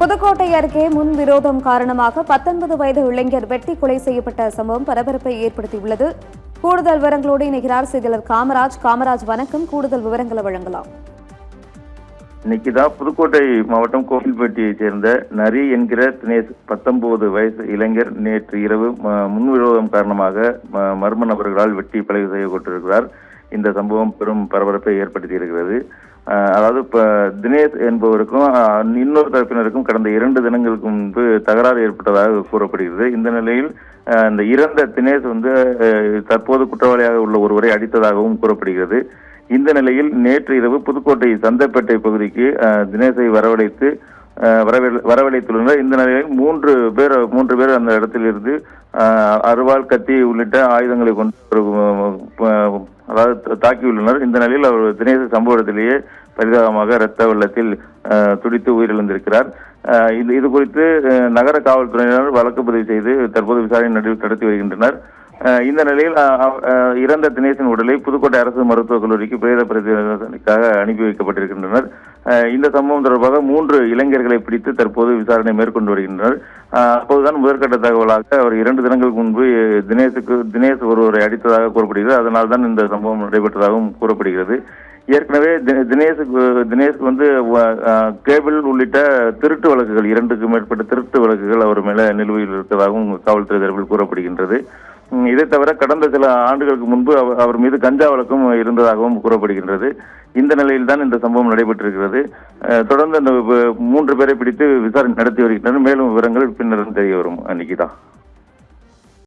புதுக்கோட்டை அருகே முன்விரோதம் காரணமாக 19 வயது இளைஞர் வெட்டி கொலை செய்யப்பட்ட சம்பவம் பரபரப்பை ஏற்படுத்தியுள்ளது. கூடுதல் விவரங்களோடு இணைகிறார் செய்தியாளர் காமராஜ். வணக்கம். கூடுதல் விவரங்களை வழங்கலாம். இன்னைக்குதான் புதுக்கோட்டை மாவட்டம் கோவில்பட்டியை சேர்ந்த நரி என்கிற தினேஷ் 19 வயசு இளைஞர் நேற்று இரவு முன்விரோதம் காரணமாக மர்ம நபர்களால் வெட்டி கொலை செய்யப்பட்டிருக்கிறார். இந்த சம்பவம் பெரும் பரபரப்பை ஏற்படுத்தியிருக்கிறது. அதாவது தினேஷ் என்பவருக்கும் இன்னொரு தரப்பினருக்கும் கடந்த 2 தினங்களுக்கு முன்பு தகராறு ஏற்பட்டதாக கூறப்படுகிறது. இந்த நிலையில் இந்த இறந்த தினேஷ் தற்போது குற்றவாளியாக உள்ள ஒருவரை அடித்ததாகவும் கூறப்படுகிறது. இந்த நிலையில் நேற்று இரவு புதுக்கோட்டை சந்தைப்பேட்டை பகுதிக்கு தினேஷை வரவழைத்துள்ளனர். இந்த நிலையில் மூன்று பேர் அந்த இடத்தில் இருந்து அருவாள், கத்தி உள்ளிட்ட ஆயுதங்களை கொண்டு தாக்கியுள்ளனர். இந்த நிலையில் அவர் தினேஷ் சம்பவ இடத்திலேயே பரிதாபமாக இரத்த வெள்ளத்தில் துடித்து உயிரிழந்திருக்கிறார். இது குறித்து நகர காவல்துறையினர் வழக்கு பதிவு செய்து தற்போது விசாரணை நடத்தி வருகின்றனர். இந்த நிலையில் இறந்த தினேஷின் உடலை புதுக்கோட்டை அரசு மருத்துவக் கல்லூரிக்கு பிரேத பரிசோதனைக்காக அனுப்பி வைக்கப்பட்டிருக்கின்றனர். இந்த சம்பவம் தொடர்பாக 3 இளைஞர்களை பிடித்து தற்போது விசாரணை மேற்கொண்டு வருகின்றனர். அப்போதுதான் முதற்கட்ட தகவலாக அவர் 2 தினங்களுக்கு முன்பு தினேஷ் ஒருவரை அடித்ததாக கூறப்படுகிறது. அதனால் தான் இந்த சம்பவம் நடைபெற்றதாகவும் கூறப்படுகிறது. ஏற்கனவே தினேஷ் கேபிள் உள்ளிட்ட திருட்டு வழக்குகள் 2க்கும் மேற்பட்ட திருட்டு வழக்குகள் அவர் மேல நிலுவையில் இருப்பதாகவும் காவல்துறை தரப்பில் கூறப்படுகின்றது. இதை தவிர கடந்த சில ஆண்டுகளுக்கு முன்பு அவர் மீது கஞ்சா வழக்கும் இருந்ததாகவும் கூறப்படுகின்றது. இந்த நிலையில் தான் இந்த சம்பவம் நடைபெற்றிருக்கிறது. தொடர்ந்து அந்த 3 பேரை பிடித்து விசாரணை நடத்தி வருகின்றனர். மேலும் விவரங்கள் பின்னர் தெரிய வரும். நிகிதா.